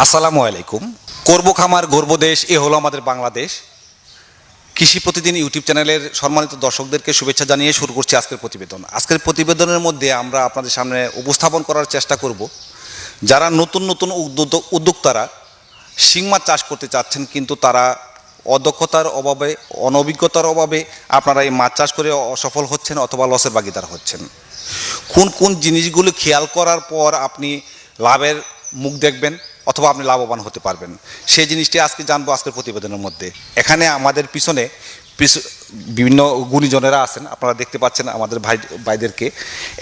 আসসালামু আলাইকুম। করব খামার গর্ব দেশ, এ হলো আমাদের বাংলাদেশ। কৃষি প্রতিদিন ইউটিউব চ্যানেলের সম্মানিত দর্শকদেরকে শুভেচ্ছা জানিয়ে শুরু করছি আজকের প্রতিবেদন। আজকের প্রতিবেদনের মধ্যে আমরা আপনাদের সামনে উপস্থাপন করার চেষ্টা করব যারা নতুন নতুন উদ্যোক্তারা শিং মাছ চাষ করতে চাচ্ছেন, কিন্তু তারা অদক্ষতার অভাবে, অনভিজ্ঞতার অভাবে আপনারা এই মাছ চাষ করে অসফল হচ্ছেন অথবা লসের ভাগিদার হচ্ছেন। কোন কোন জিনিসগুলো খেয়াল করার পর আপনি লাভের মুখ দেখবেন অথবা আপনি লাভবান হতে পারবেন, সেই জিনিসটি আজকে জানবো আজকের প্রতিবেদনের মধ্যে। এখানে আমাদের পিছনে বিভিন্ন গুণীজনেরা আছেন, আপনারা দেখতে পাচ্ছেন আমাদের ভাইদেরকে।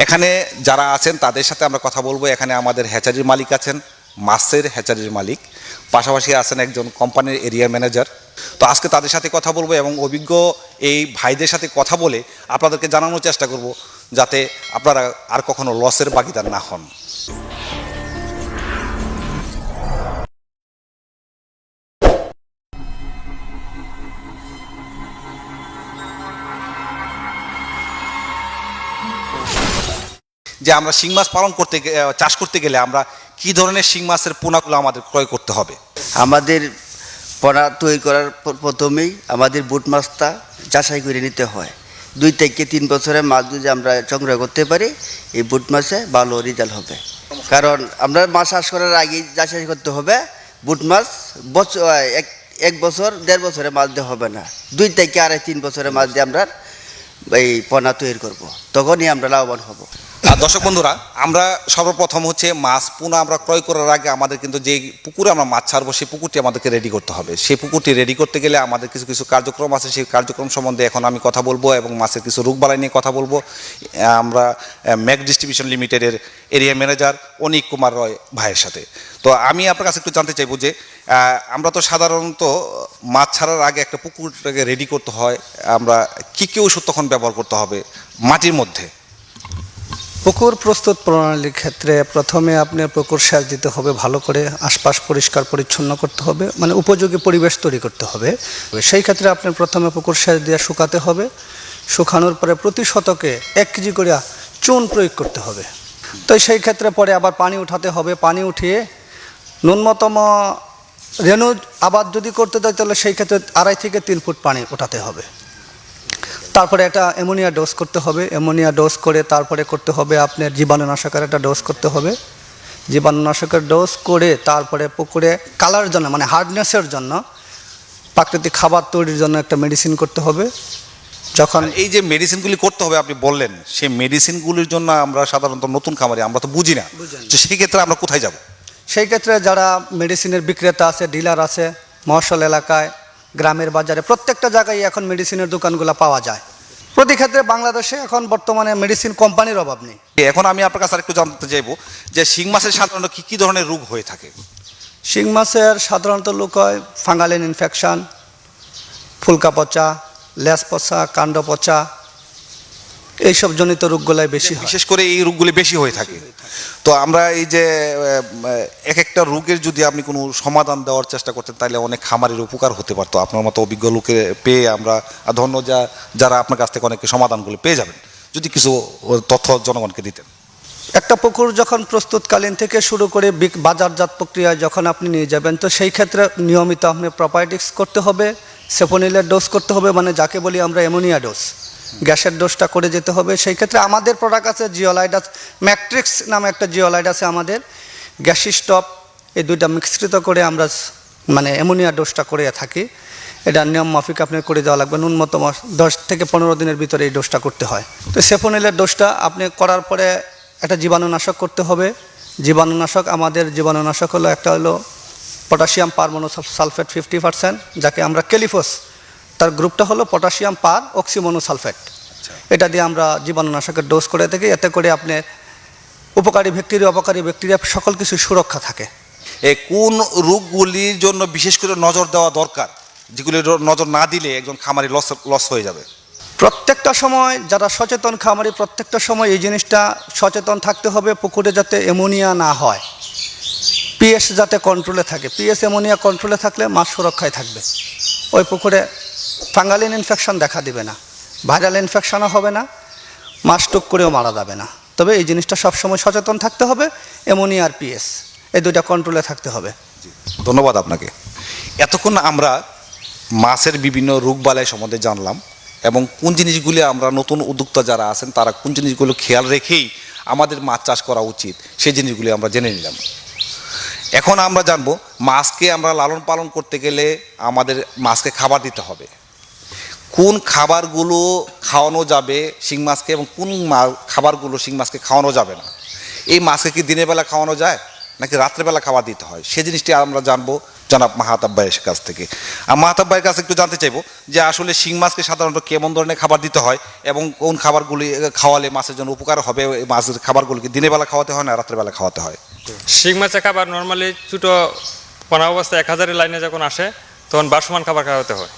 এখানে যারা আছেন তাদের সাথে আমরা কথা বলবো। এখানে আমাদের হ্যাচারির মালিক আছেন, মাছের হ্যাচারির মালিক, পাশাপাশি আছেন একজন কোম্পানির এরিয়া ম্যানেজার। তো আজকে তাদের সাথে কথা বলবো এবং অভিজ্ঞ এই ভাইদের সাথে কথা বলে আপনাদেরকে জানানোর চেষ্টা করব যাতে আপনারা আর কখনো লসের ভাগিদার না হন। যে আমরা শিং মাছ পালন করতে চাষ করতে গেলে আমরা কি ধরনের শিং মাছের পোনাগুলো আমাদের ক্রয় করতে হবে? আমাদের পোনা তৈরি করার প্রথমেই আমাদের বুট মাছটা যাচাই করে নিতে হয়। 2 থেকে 3 বছরের মাছ যদি আমরা সংগ্রহ করতে পারি, এই বুট মাছে ভালো রেজাল্ট হবে। কারণ আমরা মাছ চাষ করার আগে যাচাই করতে হবে বুট মাছ এক বছর 1.5 বছরের মাছ দিয়ে হবে না, 2 থেকে 2.5-3 বছরের মাছ দিয়ে আমরা এই পোনা তৈরি করব, তখনই আমরা লাভবান হব। দর্শক বন্ধুরা, আমরা সর্বপ্রথম হচ্ছে মাছ পোনা আমরা ক্রয় করার আগে আমাদের কিন্তু যে পুকুরে আমরা মাছ ছাড়বো সেই পুকুরটি আমাদেরকে রেডি করতে হবে। সেই পুকুরটি রেডি করতে গেলে আমাদের কিছু কিছু কার্যক্রম আছে, সেই কার্যক্রম সম্বন্ধে এখন আমি কথা বলবো এবং মাছের কিছু রোগবালাই নিয়ে কথা বলবো। আমরা ম্যাক ডিস্ট্রিবিউশন লিমিটেডের এরিয়া ম্যানেজার অনিক কুমার রয় ভাইয়ের সাথে। তো আমি আপনার কাছে একটু জানতে চাইবো যে আমরা তো সাধারণত মাছ ছাড়ার আগে একটা পুকুরটাকে রেডি করতে হয়, আমরা কী কী ওষুধ তখন ব্যবহার করতে হবে মাটির মধ্যে? পুকুর প্রস্তুত প্রণালীর ক্ষেত্রে প্রথমে আপনার পুকুর সেচ দিতে হবে, ভালো করে আশপাশ পরিষ্কার পরিচ্ছন্ন করতে হবে, মানে উপযোগী পরিবেশ তৈরি করতে হবে। সেই ক্ষেত্রে আপনার প্রথমে পুকুর সেচ দিয়ে শুকাতে হবে। শুকানোর পরে প্রতি শতকে 1 কেজি করে চুন প্রয়োগ করতে হবে। তো সেই ক্ষেত্রে পরে আবার পানি উঠাতে হবে। পানি উঠিয়ে ন্যূনতম রেণু আবাদ যদি করতে দেয় তাহলে সেই ক্ষেত্রে 2.5 থেকে 3 ফুট পানি উঠাতে হবে। তারপরে একটা অ্যামোনিয়া ডোজ করতে হবে। অ্যামোনিয়া ডোজ করে তারপরে করতে হবে আপনার জীবাণুনাশকের একটা ডোজ করতে হবে। জীবাণুনাশকের ডোজ করে তারপরে পুকুরে কালার জন্য, মানে হার্ডনেসের জন্য, প্রাকৃতিক খাবার তৈরির জন্য একটা মেডিসিন করতে হবে। যখন এই যে মেডিসিনগুলি করতে হবে আপনি বললেন, সেই মেডিসিনগুলির জন্য আমরা সাধারণত নতুন খামারি আমরা তো বুঝি না, তো সেই ক্ষেত্রে আমরা কোথায় যাব? সেই ক্ষেত্রে যারা মেডিসিনের বিক্রেতা আছে, ডিলার আছে, মফস্বল এলাকায়, গ্রামের বাজারে, প্রত্যেকটা জায়গায় এখন মেডিসিনের দোকানগুলো পাওয়া যায়। প্রতি ক্ষেত্রে বাংলাদেশে এখন বর্তমানে মেডিসিন কোম্পানির অভাব নেই। এখন আমি আপনার কাছে একটু জানতে চাইবো যে শিং মাছের সাধারণত কী কী ধরনের রোগ হয়ে থাকে? শিং মাছের সাধারণত রোগ হয় ফাঙ্গাল ইনফেকশন, ফুলকা পচা, লেজ পচা, কাণ্ড পচা, এইসব জনিত রোগগুলাই বেশি হয়। বিশেষ করে এই রোগগুলি বেশি হয়ে থাকে। তো আমরা এই যে এক একটা রোগের যদি আপনি কোনো সমাধান দেওয়ার চেষ্টা করতেন তাহলে অনেক খামারের উপকার হতে পারতো। আপনার মতো অভিজ্ঞ লোকে পেয়ে আমরা ধন্য যারা আপনার কাছ থেকে অনেক সমাধানগুলো পেয়ে যাবেন, যদি কিছু তথ্য জনগণকে দিতেন। একটা পুকুর যখন প্রস্তুতকালীন থেকে শুরু করে বাজারজাত প্রক্রিয়ায় যখন আপনি নিয়ে যাবেন, তো সেই ক্ষেত্রে নিয়মিত আপনি প্রোপায়োটিক্স করতে হবে, সেফোনিলের ডোজ করতে হবে, মানে যাকে বলি আমরা অ্যামোনিয়া ডোজ, গ্যাসের ডোজটা করে যেতে হবে। সেই ক্ষেত্রে আমাদের প্রোডাক্ট আছে জিওলাইডাস, ম্যাট্রিক্স নামে একটা জিওলাইড আছে আমাদের, গ্যাসিস্টপ, এই দুইটা মিশ্রিত করে আমরা মানে অ্যামোনিয়া ডোজটা করে থাকি। এটা নিয়ম মাফিক আপনি করে দেওয়া লাগবে, ন্যূনতম 10 থেকে 15 দিনের ভিতরে এই ডোজটা করতে হয়। তো সেফোনিলের ডোজটা আপনি করার পরে একটা জীবাণুনাশক করতে হবে। জীবাণুনাশক, আমাদের জীবাণুনাশক হলো একটা হলো পটাশিয়াম পারমোনোসালফেট 50%, যাকে আমরা ক্যালিফোস, তার গ্রুপটা হলো পটাশিয়াম পার অক্সিমোনোসালফেট। এটা দিয়ে আমরা জীবাণুনাশকের ডোজ করে থাকি। এতে করে আপনার উপকারী ব্যাকটেরিয়া, অপকারী ব্যাকটেরিয়া সকল কিছু সুরক্ষা থাকে। কোন রোগগুলির জন্য বিশেষ করে নজর দেওয়া দরকার, যেগুলি নজর না দিলে একজন খামারি লস হয়ে যাবে? প্রত্যেকটা সময় যারা সচেতন খামারি, প্রত্যেকটা সময় এই জিনিসটা সচেতন থাকতে হবে, পুকুরে যাতে অ্যামোনিয়া না হয়, পিএস যাতে কন্ট্রোলে থাকে। পিএস অ্যামোনিয়া কন্ট্রোলে থাকলে মাছ সুরক্ষায় থাকবে। ওই পুকুরে ফাঙ্গালিন ইনফেকশন দেখা দিবে না, ভাইরাল ইনফেকশনও হবে না, মাছ টুক করেও মারা যাবে না। তবে এই জিনিসটা সবসময় সচেতন থাকতে হবে, অ্যামোনিয়া আর পিএস এই দুইটা কন্ট্রোলে থাকতে হবে। ধন্যবাদ আপনাকে। এতক্ষণ আমরা মাছের বিভিন্ন রোগবালাই সম্বন্ধে জানলাম এবং কোন জিনিসগুলি আমরা নতুন উদ্যোক্তা যারা আছেন তারা কোন জিনিসগুলো খেয়াল রেখেই আমাদের মাছ চাষ করা উচিত সেই জিনিসগুলি আমরা জেনে নিলাম। এখন আমরা জানবো মাছকে আমরা লালন পালন করতে গেলে আমাদের মাছকে খাবার দিতে হবে। কোন খাবারগুলো খাওয়ানো যাবে শিং মাছকে এবং কোন খাবারগুলো শিং মাছকে খাওয়ানো যাবে না। এই মাছকে কি দিনের বেলা খাওয়ানো যায় নাকি রাত্রেবেলা খাবার দিতে হয় সেই জিনিসটি আমরা জানবো জনাব মাহাতাব ভাইয়ের কাছ থেকে। আর মাহাতাব ভাইয়ের কাছে একটু জানতে চাইবো যে আসলে শিং মাছকে সাধারণত কেমন ধরনের খাবার দিতে হয় এবং কোন খাবারগুলি খাওয়ালে মাছের জন্য উপকার হবে। এই মাছের খাবারগুলিকে দিনের বেলা খাওয়াতে হয় না রাত্রেবেলা খাওয়াতে হয়? শিং মাছের খাবার নর্মালি ছোটো পোনা অবস্থায় 1000 লাইনে যখন আসে তখন বাসমান খাবার খাওয়াতে হয়।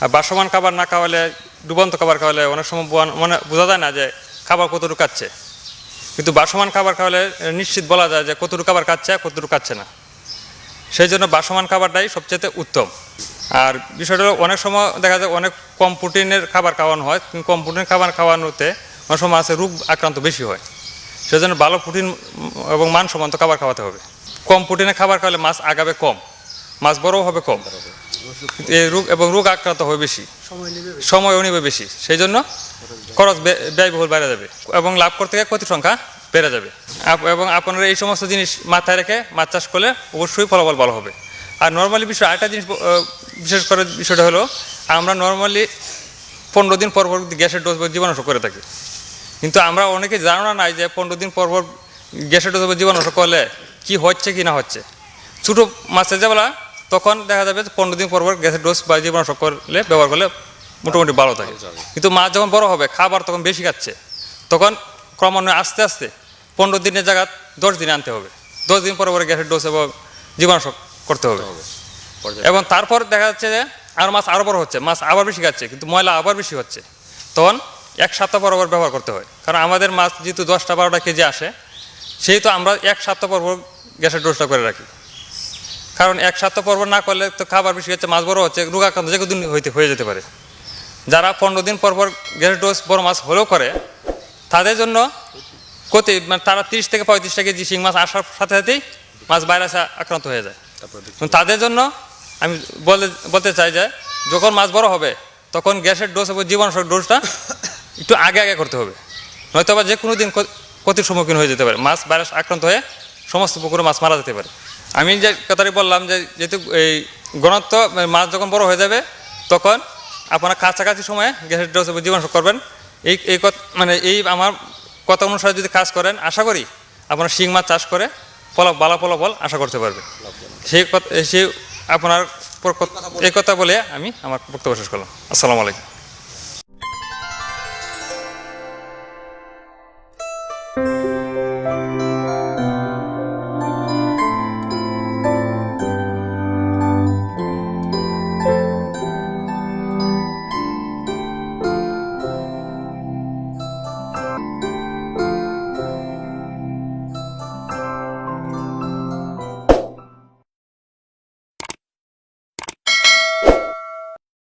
আর বাসমান খাবার না খাওয়ালে ডুবন্ত খাবার খাওয়ালে অনেক সময় মানে বোঝা যায় না যে খাবার কতটুকু খাচ্ছে, কিন্তু বাসমান খাবার খাওয়ালে নিশ্চিত বলা যায় যে কতটুকু খাবার খাচ্ছে কতটুকু খাচ্ছে না। সেই জন্য বাসমান খাবারটাই সবচেয়ে উত্তম। আর বিষয়টা হলো অনেক সময় দেখা যায় অনেক কম প্রোটিনের খাবার খাওয়ানো হয়, কিন্তু কম প্রোটিনের খাবার খাওয়ানোতে অনেক সময় মাছের রোগ আক্রান্ত বেশি হয়। সেই জন্য ভালো প্রোটিন এবং মানসম্মত খাবার খাওয়াতে হবে। কম প্রোটিনের খাবার খাওয়ালে মাছ আগাবে কম, মাছ বড়ও হবে কম, এই রোগ আক্রান্ত হবে বেশি, সময়ও নেবে বেশি। সেই জন্য খরচ ব্যয়বহুল বেড়ে যাবে এবং লাভ করতে গিয়ে ক্ষতির সংখ্যা বেড়ে যাবে। এবং আপনারা এই সমস্ত জিনিস মাথায় রেখে মাছ চাষ করলে অবশ্যই ফলাফল ভালো হবে। আর নর্মালি বিষয় আরেকটা জিনিস বিশেষ করে বিষয়টা হলো আমরা নর্মালি 15 দিন পর গ্যাসের ডোজ বা জীবাণুনাশক করে থাকি, কিন্তু আমরা অনেকে ধারণা নাই যে 15 দিন পর গ্যাসের ডোজ বা জীবাণুনাশক করলে কী হচ্ছে কি না হচ্ছে। ছোটো মাছের যেবেলা তখন দেখা যাবে 15 দিন পর গ্যাসের ডোজ বা জীবাণুনাশক করলে ব্যবহার করলে মোটামুটি ভালো থাকে। কিন্তু মাছ যখন বড় হবে খাবার তখন বেশি খাচ্ছে, তখন ক্রমান্বয়ে আস্তে আস্তে 15 দিনের জায়গা 10 দিনে আনতে হবে। 10 দিন পর গ্যাসের ডোজ এবং জীবাণুনাশক করতে হবে। এবং তারপর দেখা যাচ্ছে যে আর মাছ আরও বড় হচ্ছে, মাছ আবার বেশি খাচ্ছে, কিন্তু ময়লা আবার বেশি হচ্ছে, তখন 1 সপ্তাহ পর ব্যবহার করতে হয়। কারণ আমাদের মাছ যেহেতু 10-12টা কেজি আসে, সেহেতু আমরা 1 সপ্তাহ পর গ্যাসের ডোজটা করে রাখি। কারণ 1 সপ্তাহ পর না করলে তো খাবার বেশি হচ্ছে, মাছ বড় হচ্ছে, রোগাক্রান্ত যে কোনো দিন হয়ে যেতে পারে। যারা 15 দিন পর গ্যাসের ডোজ বড় মাছ হলেও করে তাদের জন্য মানে তারা 30 থেকে 35 কেজি শিং মাছ আসার সাথে সাথেই মাছ ভাইরাসে আক্রান্ত হয়ে যায়। তাদের জন্য আমি বলতে চাই যে যখন মাছ বড় হবে তখন গ্যাসের ডোজ এবং জীবাণুনাশক ডোজটা একটু আগে করতে হবে, নয়তো বা যে কোনো দিন ক্ষতির সম্মুখীন হয়ে যেতে পারে। মাছ ভাইরাস আক্রান্ত হয়ে সমস্ত পুকুরে মাছ মারা যেতে পারে। আমি যে কথাটি বললাম যে যেহেতু এই ঘনত্ব মাছ যখন বড় হয়ে যাবে তখন আপনারা কাছাকাছি সময়ে গ্যাসের ডোজ এবং জীবাণুনাশক করবেন। এই আমার কথা অনুসারে যদি কাজ করেন আশা করি আপনারা শিং মাছ চাষ করে ভালো ফলাফল আশা করতে পারবেন। সেই আপনার এই কথা বলে আমি আমার বক্তব্য শেষ করলাম। আসসালামু আলাইকুম।